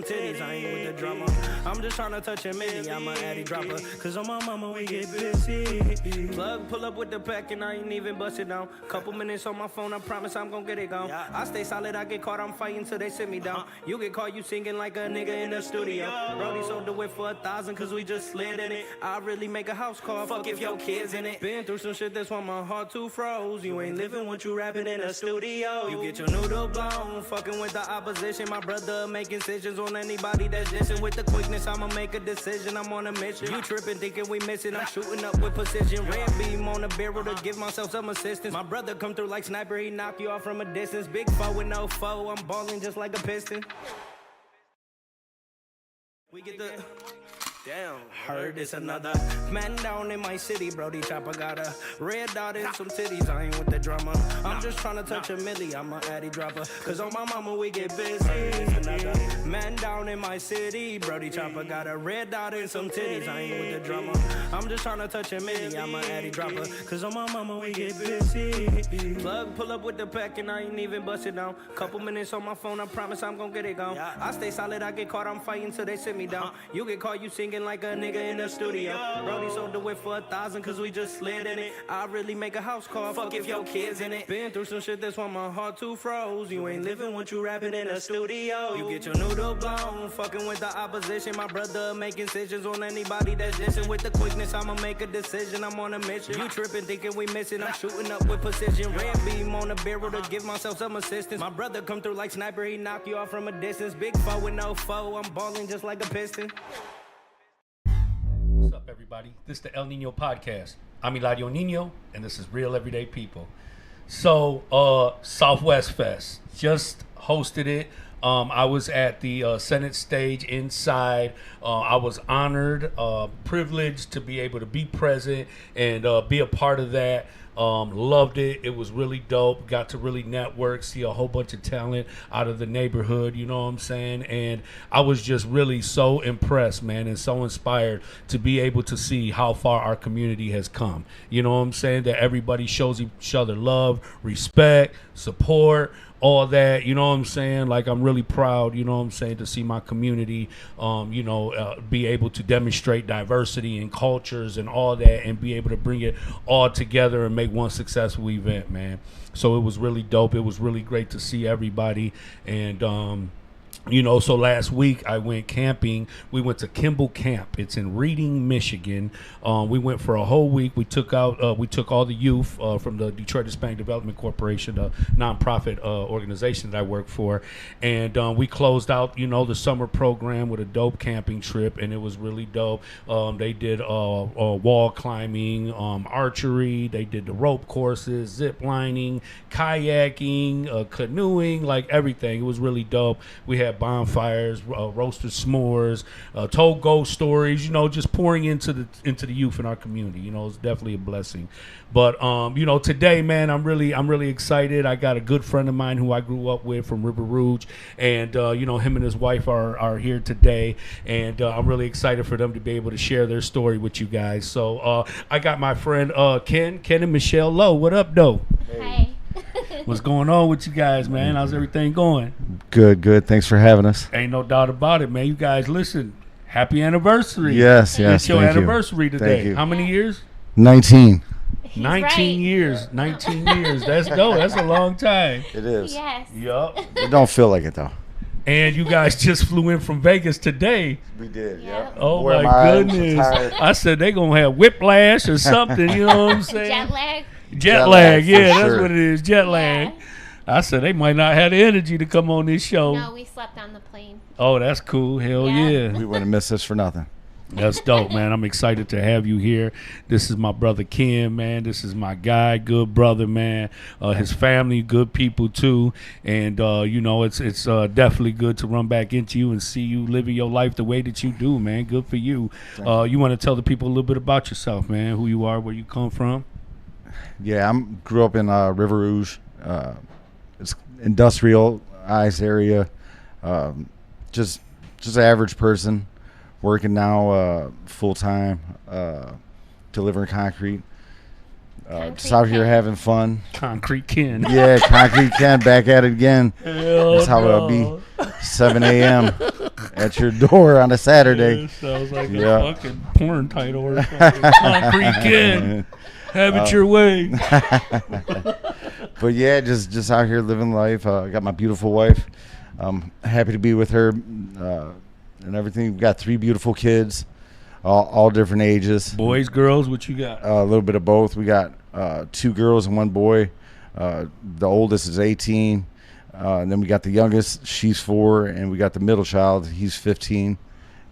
titties, I ain't with the drama. I'm just tryna touch a milli, I'm a addy dropper. Cause on my mama, we get busy. Plug, pull up with the pack, and I ain't even bust it down. Couple minutes on my phone, I promise I'm gon' get it gone. I stay solid, I get caught, I'm fighting till they sit me down. You get caught, you singing like a nigga in the studio. Brody sold the whip for 1,000, cause we just slid in it. I really make a house call, fuck if your kids in it. Been through some shit, that's why my heart too froze. You ain't living what you rapping in a studio. You get your noodle blown, fucking with the opposition. My brother making decisions on anybody that's dissing. With the quickness, I'ma make a decision, I'm on a mission. You tripping, thinking we missing, I'm shooting up with precision. Red beam on the barrel to give myself some assistance. My brother come through like sniper, he knock you off from a distance. Big foe with no foe, I'm balling just like a piston. We get the... Damn, heard it's another man down in my city, Brody Chopper got a red dot and some titties, I ain't with the drama. I'm just tryna touch a milli, I'm a addy dropper. Cause on my mama we get busy. Another man down in my city, Brody Chopper got a red dot and some titties, I ain't with the drama. I'm just tryna touch a milli, I'm a addy dropper. Cause on my mama we get busy. Plug, pull up with the pack, and I ain't even bust it down. Couple minutes on my phone, I promise I'm gon' get it gone. I stay solid, I get caught, I'm fighting till they sit me down. You get caught, you singing like a nigga in the studio. Brody sold the whip for 1,000, cause we just slid in it. I really make a house call, fuck if your kids in it. Been through some shit, that's why my heart too froze. You ain't living what you rapping in a studio. You get your noodle blown, fucking with the opposition. My brother making decisions on anybody that's dissing. With the quickness, I'ma make a decision, I'm on a mission. You tripping, thinking we missing, I'm shooting up with precision. Red beam on the barrel to give myself some assistance. My brother come through like sniper, he knock you off from a distance. Big foe with no foe, I'm balling just like a piston. What's up, everybody? This is the El Nino Podcast. I'm Eladio Nino, and this is Real Everyday People. So, Southwest Fest, just hosted it. I was at the Senate stage inside. I was honored, privileged to be able to be present and be a part of that. Loved it. It was really dope. Got to really network, see a whole bunch of talent out of the neighborhood, you know what I'm saying? And I was just really so impressed, man, and so inspired to be able to see how far our community has come. You know what I'm saying? That everybody shows each other love, respect, support, all that, you know what I'm saying? Like, I'm really proud, you know what I'm saying, to see my community, be able to demonstrate diversity and cultures and all that, and be able to bring it all together and make one successful event, man. So it was really dope. It was really great to see everybody. And, so last week I went camping. We went to Kimball Camp. It's in Reading, Michigan. We went for a whole week. We took all the youth from the Detroit Hispanic Development Corporation, the nonprofit organization that I work for, and we closed out, the summer program with a dope camping trip, and it was really dope. They did wall climbing, archery. They did the rope courses, zip lining, kayaking, canoeing, like everything. It was really dope. We had bonfires, roasted s'mores, told ghost stories, just pouring into the youth in our community. It's definitely a blessing. But today, man, I'm really excited. I got a good friend of mine who I grew up with from River Rouge, and him and his wife are here today, and I'm really excited for them to be able to share their story with you guys. So I got my friend Ken and Michelle Lowe. What up, though? Hey. What's going on with you guys, man? How's everything going? Good. Thanks for having us. Ain't no doubt about it, man. You guys, listen, happy anniversary. Yes. It's your anniversary today. Thank you. How many years? 19. He's 19 right. years. 19 years. That's dope. That's a long time. It is. Yes. Yup. It don't feel like it, though. And you guys just flew in from Vegas today. We did, yeah. Oh, Where my am I? goodness. Tired. I said they going to have whiplash or something. You know what I'm saying? Jet lag. Jet lag. for Yeah, that's sure. what it is. Jet lag. Yeah. I said they might not have the energy to come on this show. No, we slept on the plane. Oh, that's cool. Hell Yeah. yeah. We wouldn't miss this for nothing. That's dope, man. I'm excited to have you here. This is my brother Ken, man. This is my guy, good brother, man. His family, good people too. And it's definitely good to run back into you and see you living your life the way that you do, man. Good for you. You want to tell the people a little bit about yourself, man? Who you are, where you come from? Yeah, grew up in River Rouge. It's industrialized area. Just an average person. Working now full time, delivering concrete. Just out here having fun. Concrete Ken. Yeah, Concrete Ken, back at it again. Hell That's how no. it'll be. 7 a.m. at your door on a Saturday. It sounds like Yeah. a fucking porn title or something. Concrete Kid, have it your way. But yeah, just out here living life. I got my beautiful wife. I'm happy to be with her and everything. We've got 3 beautiful kids, all different ages. Boys, girls, what you got? A little bit of both. We got 2 girls and 1 boy. The oldest is 18. And then we got the youngest, she's 4, and we got the middle child, he's 15.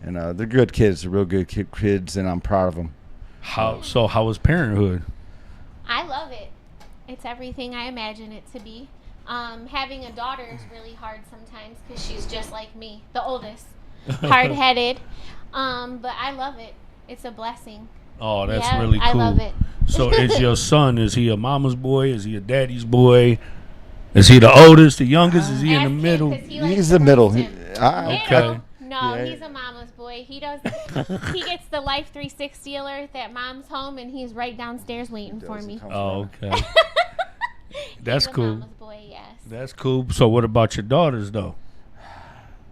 And they're good kids, they're real good kids, and I'm proud of them. How was parenthood? I love it. It's everything I imagine it to be. Having a daughter is really hard sometimes because she's just like me, the oldest, hard-headed. But I love it. It's a blessing. Oh, that's Yeah, really cool. I love it. So is your son, is he a mama's boy? Is he a daddy's boy? Is he the oldest, the youngest? Is he in the Ask him, middle? 'cause he likes He's to the middle. roast him. Okay. No, Yeah. he's a mama's boy. He does. He gets the Life 360 alert that mom's home, and he's right downstairs waiting for me. Oh, okay. That's He's a cool. mama's boy, yes. That's cool. So what about your daughters, though?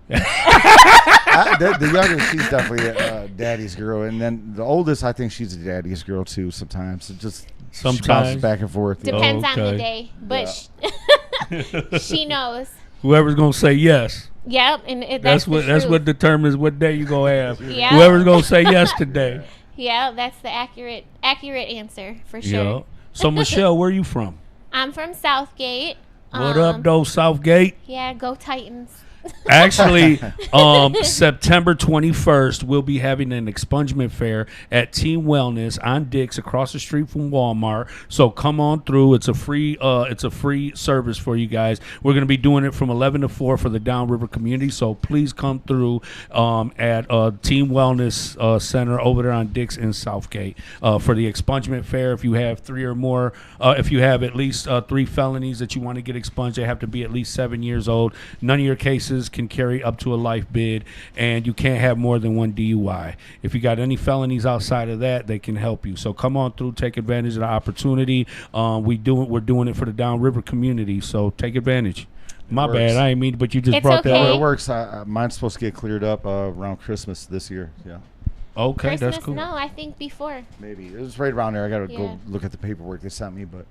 The youngest, she's definitely a daddy's girl. And then the oldest, I think she's a daddy's girl, too, sometimes. It just she bounces Sometimes. back and forth. you know. Depends on the okay. day, but she knows. Whoever's gonna say yes. Yep, and That's the what truth. determines what day you gonna have. Yeah. Whoever's gonna say yes today. Yeah, that's the accurate answer for Yeah. sure. So Michelle, where you from? I'm from Southgate. What up, though, Southgate? Yeah, go Titans. Actually, September 21st, we'll be having an expungement fair at Team Wellness on Dix, across the street from Walmart. So come on through. It's a free service for you guys. We're going to be doing it from 11 to 4 for the Downriver community. So please come through at Team Wellness Center over there on Dix in Southgate for the expungement fair. If you have 3 or more, if you have at least 3 felonies that you want to get expunged, they have to be at least 7 years old. None of your cases can carry up to a life bid, and you can't have more than 1 DUI. If you got any felonies outside of that, they can help you. So come on through, take advantage of the opportunity. We're doing it for the Downriver community, so take advantage. My Works. bad, I ain't mean, but you just It's brought that okay. Well, up. it works. Mine's supposed to get cleared up around Christmas this year. Yeah, Okay, Christmas? that's cool. No, I think before. maybe. It was right around there. I got to Yeah. go look at the paperwork they sent me, but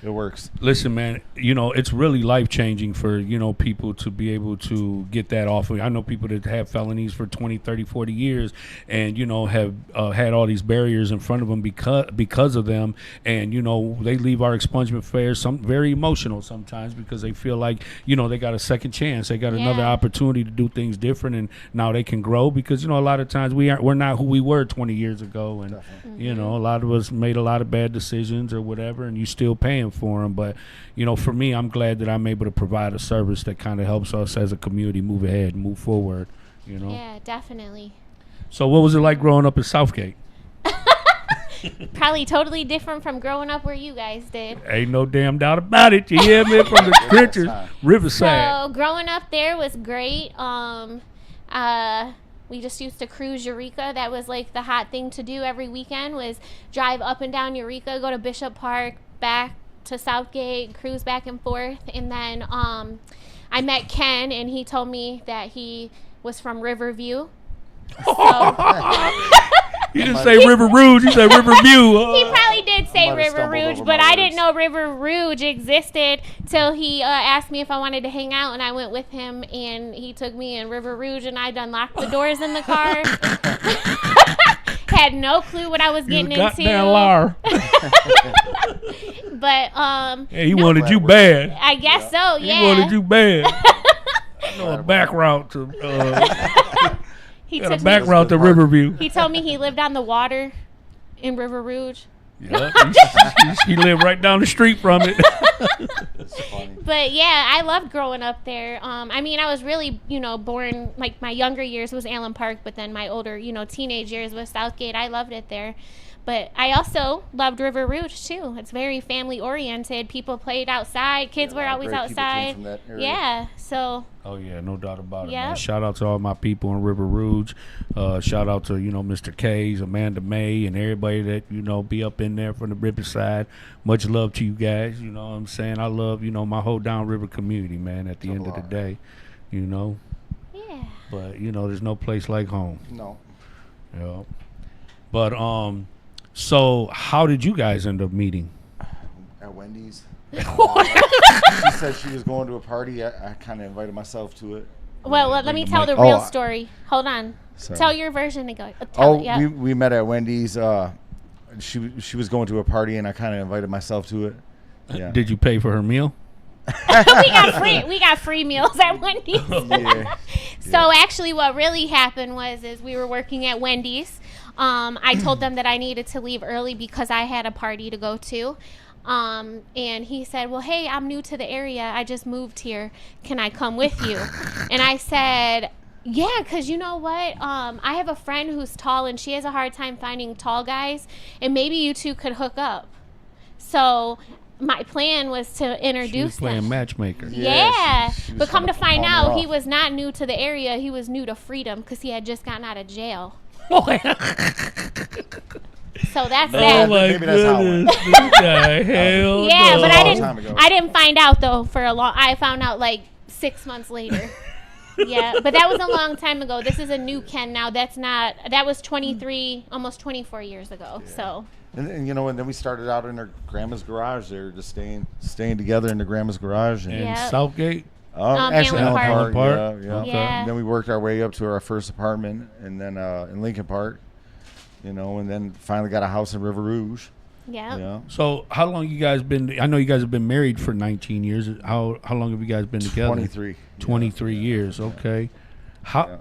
it works. Listen, man, it's really life-changing for, people to be able to get that off. I know people that have felonies for 20, 30, 40 years and, have had all these barriers in front of them because of them. And, they leave our expungement fairs very emotional sometimes because they feel like, they got a second chance. They got another Yeah. opportunity to do things different, and now they can grow because, a lot of times we're not who we were 20 years ago. And, a lot of us made a lot of bad decisions or whatever, and you still paying for them. But for me, I'm glad that I'm able to provide a service that kind of helps us as a community move ahead and move forward. Yeah, definitely. So what was it like growing up in Southgate? Probably totally different from growing up where you guys did. Ain't no damn doubt about it. You hear me? From the trenches, Riverside. So growing up there was great. We just used to cruise Eureka. That was like the hot thing to do every weekend, was drive up and down Eureka, go to Bishop Park, back to Southgate, cruise back and forth. And then I met Ken, and he told me that he was from Riverview. So You didn't say River Rouge. You said Riverview. he probably did say Might have River stumbled Rouge, over but my I didn't words. know River Rouge existed till he asked me if I wanted to hang out, and I went with him, and he took me in River Rouge, and I unlocked the doors in the car. Had no clue what I was You getting goddamn into. liar. But Hey, he wanted you bad. I guess so, He yeah. wanted you bad. I know a back route to He got a took back me, route to Riverview. he told me he lived on the water in River Rouge. Yeah, he lived right down the street from it. It's funny. But yeah, I loved growing up there. I mean, I was really, born, like my younger years was Allen Park, but then my older, teenage years was Southgate. I loved it there. But I also loved River Rouge too. It's very family oriented. People played outside. Kids Yeah, a were lot of always great people came outside. from that area. Yeah. So Oh yeah, no doubt about it, Yep. man. Shout out to all my people in River Rouge. Shout out to Mr. K's, Amanda May, and everybody that be up in there from the Riverside. Much love to you guys. You know what I'm saying? I love my whole downriver community, man. At the end of the day, yeah. but there's no place like home. No. Yeah. But so how did you guys end up meeting? At Wendy's. She said she was going to a party. I kind of invited myself to it. Well, let me tell the Oh, real story. Hold on. Sorry. Tell your version and go. Tell it, yeah. we met at Wendy's. She was going to a party, and I kind of invited myself to it. Yeah. Did you pay for her meal? we got free meals at Wendy's. Yeah. So actually, what really happened is we were working at Wendy's. I told them that I needed to leave early because I had a party to go to. And he said, well, hey, I'm new to the area. I just moved here. Can I come with you? And I said, yeah, because you know what? I have a friend who's tall, and she has a hard time finding tall guys, and maybe you two could hook up. So my plan was to She introduce was playing them. matchmaker. Yeah, she was but come trying to find palm her out, off. he was not new to the area. He was new to freedom because he had just gotten out of jail. So that's Oh that. my Maybe that's how it went. goodness! What the hell? Yeah, no. but a long time ago. I didn't find out though for a long. I found out like 6 months later. Yeah, but that was a long time ago. This is a new Ken now. That was 23, almost 24 years ago. So And and then we started out in her grandma's garage there, just staying together in the grandma's garage. And, In Yeah. Southgate. actually, Allen Park. Allen Park. Allen Yeah. Park. Yeah. And then we worked our way up to our first apartment, and then in Lincoln Park, and then finally got a house in River Rouge. yeah. Yeah. So how long you guys been? I know you guys have been married for 19 years. How long have you guys been together? 23. 23 years. Okay. How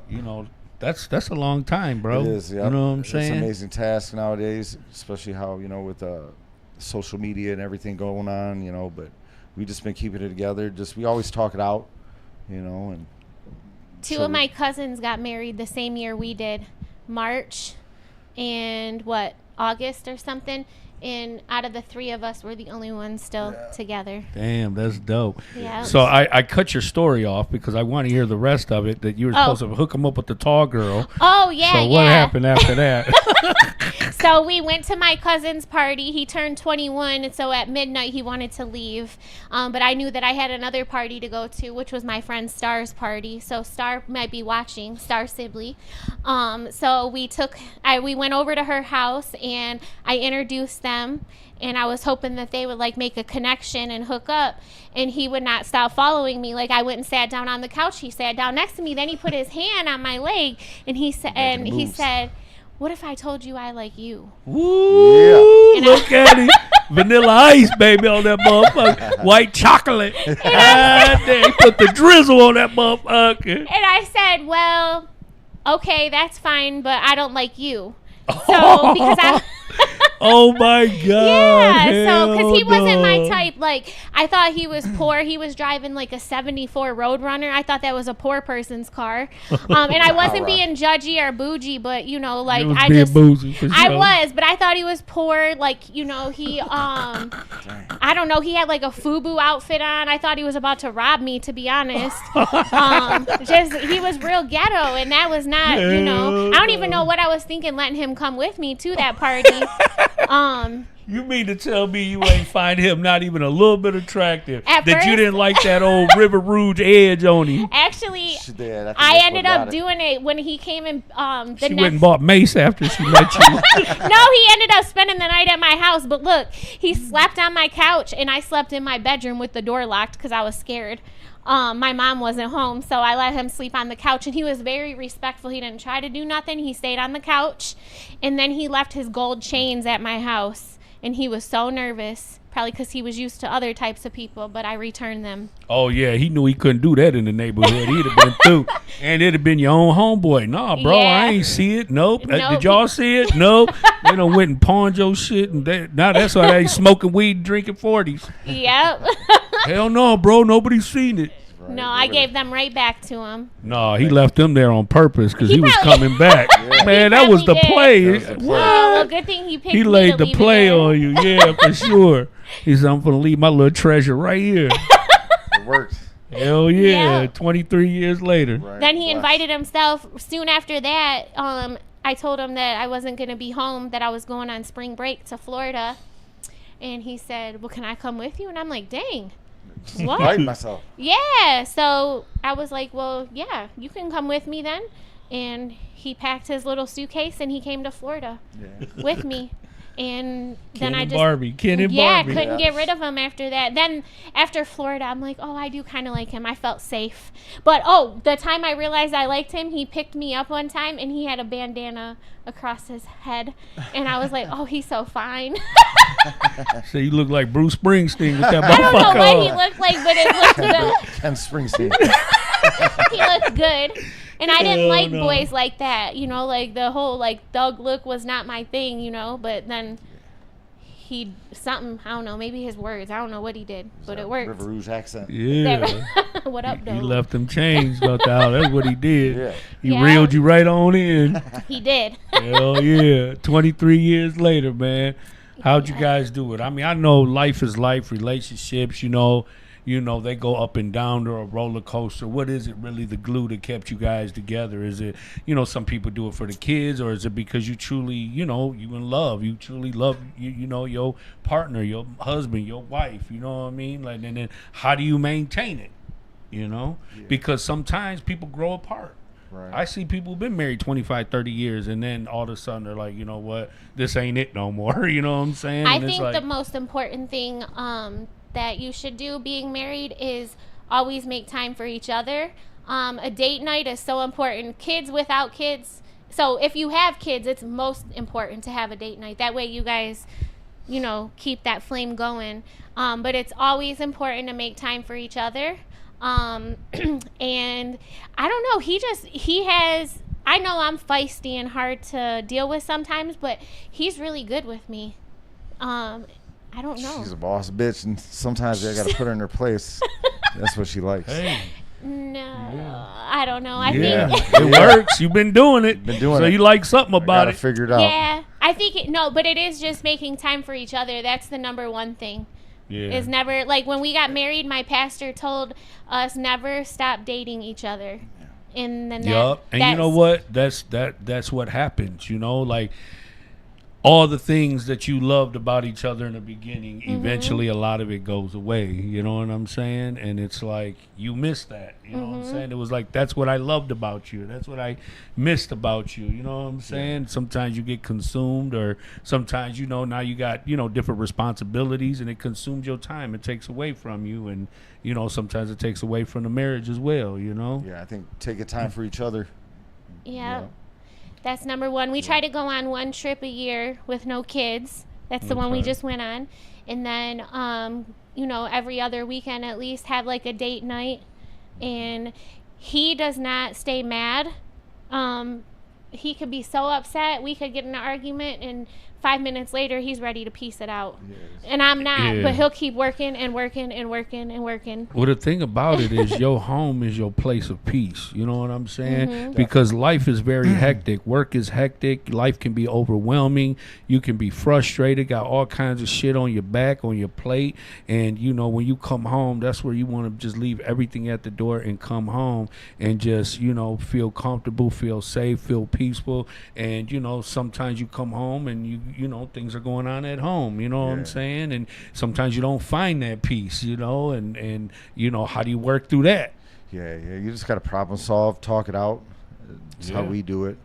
that's a long time, bro. It is, yeah. You know what I'm It's saying? an amazing task nowadays, especially how, with social media and everything going on, but we just been keeping it together. We always talk it out, and Two so of my cousins got married the same year we did, March and August or something. And out of the three of us, we're the only ones still together. Damn, that's dope. Yeah. So I cut your story off because I want to hear the rest of it. That you were supposed to hook him up with the tall girl. Oh yeah, So what happened after that? So we went to my cousin's party. He turned 21, and so at midnight he wanted to leave. But I knew that I had another party to go to, which was my friend Star's party. So Star might be watching, Star Sibley. So we went over to her house, and I introduced them. And I was hoping that they would make a connection and hook up. And he would not stop following me. I went and sat down on the couch. He sat down next to me. Then he put his hand on my leg, and he said, what if I told you I like you? Woo! And Look at him. Vanilla ice, baby, on that motherfucker. White chocolate. They put the drizzle on that motherfucker. And I said, well, okay, that's fine, but I don't like you. So, because I... Oh my God. Yeah, so because he Hell wasn't my no. type. I thought he was poor. He was driving a 74 Roadrunner. I thought that was a poor person's car. And I wasn't being judgy or bougie, but You was I being just bougie for I sure. was, but I thought he was poor. He I don't know. He had a FUBU outfit on. I thought he was about to rob me, to be honest. He was real ghetto, and that was not. I don't even know what I was thinking, letting him come with me to that party. You mean to tell me you ain't find him not even a little bit attractive? At that you first- didn't like that old River Rouge edge on him? Actually, Yeah, I ended up doing it when he came in. She went and bought mace after she met you. No, he ended up spending the night at my house. But look, he slept on my couch, and I slept in my bedroom with the door locked because I was scared. My mom wasn't home, so I let him sleep on the couch, and he was very respectful. He didn't try to do nothing. He stayed on the couch, and then he left his gold chains at my house, and he was so nervous, probably because he was used to other types of people, but I returned them. Oh, yeah, he knew he couldn't do that in the neighborhood. He'd have been through. And it'd have been your own homeboy. Nah, bro, Yeah. I ain't see it. Nope. Nope. Did y'all see it? Nope. They done went and pawned your shit. And now that's why they smoking weed and drinking 40s. Yep. Hell no, bro. Nobody's seen it. No, I gave them right back to him. No, he left them there on purpose because He he was probably- coming back. Man, that was the probably play. That was the play. Oh, well, What? good thing he picked He me laid to the leave it play there. on you. Yeah, for sure. He said, I'm going to leave my little treasure right here. It worked. Hell yeah. Yeah. 23 years later. Right. Then he Bless. invited himself. Soon after that, I told him that I wasn't going to be home, that I was going on spring break to Florida. And he said, well, can I come with you? And I'm like, dang, What? Biting myself. Yeah. So I was like, well, yeah, you can come with me then. And he packed his little suitcase and he came to Florida with me. And then I just Ken and yeah, Barbie. couldn't get rid of him after that. Then after Florida, I'm like, oh, I do kind of like him. I felt safe. But the time I realized I liked him, he picked me up one time and he had a bandana across his head, and I was like, oh, he's so fine. So you look like Bruce Springsteen with that I don't know motherfucker what on. he looked like, but it looked good. Ken Springsteen. He looked good. And I didn't Hell like no. boys like that, like the whole thug look was not my thing, but then he something, I don't know, maybe his words, I don't know what he did, but it worked. River Rouge accent. Yeah. What up, He though? left them chains out the house. That's what he did. Yeah. He Yeah. reeled you right on in. He did. Hell yeah. 23 years later, man. How'd you guys do it? I mean, I know life is life, relationships, they go up and down. They're a roller coaster. What is it really, the glue that kept you guys together? Is it, some people do it for the kids, or is it because you truly, you in love? You truly love, your partner, your husband, your wife, you know what I mean? Like, and then how do you maintain it? Because sometimes people grow apart. Right. I see people who've been married 25, 30 years, and then all of a sudden they're like, you know what, this ain't it no more. You know what I'm saying? I And it's think like, the most important thing that you should do being married is always make time for each other. A date night is so important. Kids without kids. So if you have kids, it's most important to have a date night. That way you guys, keep that flame going. But it's always important to make time for each other. And I don't know, I know I'm feisty and hard to deal with sometimes, but he's really good with me. I don't know. She's a boss bitch, and sometimes I got to put her in her place. That's what she likes. hey, No, I don't know. I yeah, think, it works. You've been doing it. Been doing so it. you like something I about got to it. figure it out. yeah, I think but it is just making time for each other. That's the number one thing. Yeah. Is never, like when we got married, my pastor told us never stop dating each other. And then Yup. And you know what? That's what happens, like all the things that you loved about each other in the beginning, eventually a lot of it goes away. You know what I'm saying? And it's like you miss that. You know what I'm saying? It was like, that's what I loved about you. That's what I missed about you. You know what I'm saying? Sometimes you get consumed, or sometimes, now you got, different responsibilities, and it consumes your time. It takes away from you. And, sometimes it takes away from the marriage as well, Yeah, I think taking time for each other. Yeah. That's number one. We try to go on one trip a year with no kids. That's the one we Okay. just went on. And then, every other weekend at least have like a date night. And he does not stay mad. He could be so upset. We could get in an argument, and 5 minutes later, he's ready to piece it out. Yes. And I'm not, Yeah. but he'll keep working and working and working and working. Well, the thing about it is your home is your place of peace. You know what I'm saying? Because life is very hectic. Work is hectic. Life can be overwhelming. You can be frustrated, got all kinds of shit on your back, on your plate. And, when you come home, that's where you want to just leave everything at the door and come home and just, feel comfortable, feel safe, feel peaceful. And, sometimes you come home and things are going on at home. You know what I'm Yeah. saying? And sometimes you don't find that peace, and how do you work through that? Yeah, you just got to problem solve, talk it out. It's how Yeah. we do it.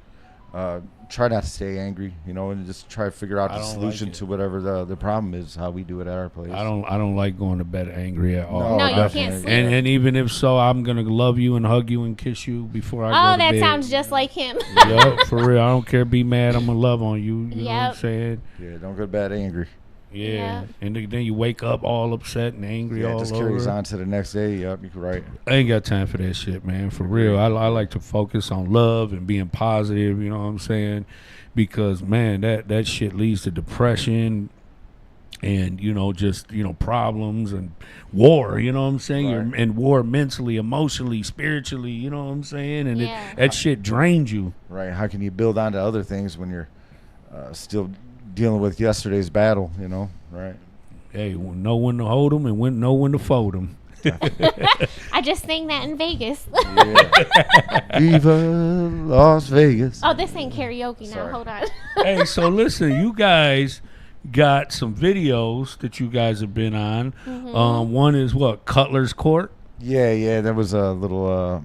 Try not to stay angry, and just try to figure out I the don't solution like it. to whatever the problem is. How we do it at our place. I don't like going to bed angry at all. No, you definitely. can't sleep. And even if so, I'm gonna love you and hug you and kiss you before I go Oh, to that bed. sounds just like him. Yup, for real. I don't care. Be mad. I'm gonna love on you. You know what I'm Yep. saying? Yeah, don't go to bed angry. Yeah. Yeah. And then you wake up all upset and angry Yeah, all just over. carries on to the next day. Yep, you're right. I ain't got time for that shit, man. For real. I like to focus on love and being positive, you know what I'm saying? Because, man, that shit leads to depression and, just, problems and war, you know what I'm saying? You're Right. in war mentally, emotionally, spiritually, you know what I'm saying? And Yeah. that shit drains you. Right. How can you build on to other things when you're still dealing with yesterday's battle? Right. Hey, know when to hold them and know when to fold them. I just sang that in Vegas. Yeah. Viva Las Vegas. Oh, this ain't karaoke now. Sorry. Hold on. Hey, so listen, you guys, got some videos that you guys have been on. Mm-hmm. One is what, Cutler's Court? Yeah. There was a little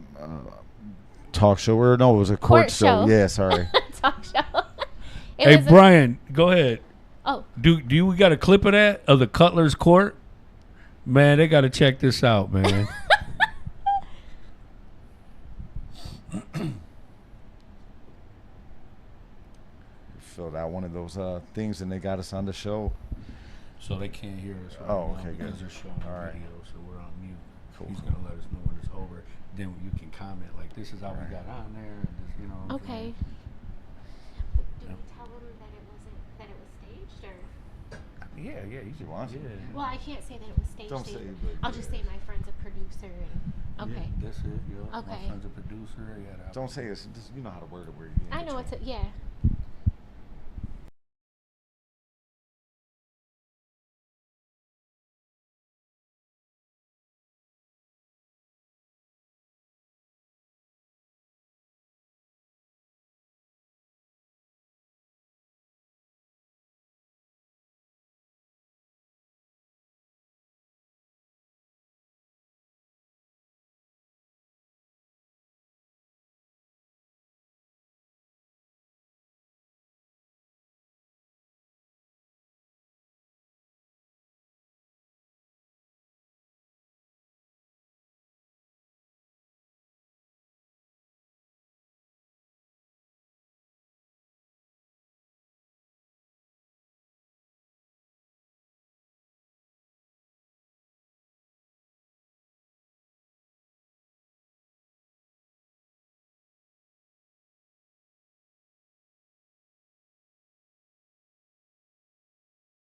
talk show. Or no, it was a court show. show. Yeah, sorry. Talk show. It Hey, was Brian, go ahead. Oh, Do we got a clip of that, of the Cutler's Court? Man, they got to check this out, man. Filled out one of those things, and they got us on the show. So they can't hear us right Oh, now okay, because good. they're showing All right. video, so we're on mute. Cool. He's going to let us know when it's over. Then you can comment, like, this is how we got on there. And this, you know. okay. Did we tell them that it was staged, or? Yeah, you can watch it. Yeah. Well, I can't say that it was staged. Don't say it, but I'll just say my friend's a producer. And, okay. Yeah, that's it. Yeah. Okay. My friend's a producer. Yeah, Don't say it. Just, you know how to word it. Where you I know it's yeah.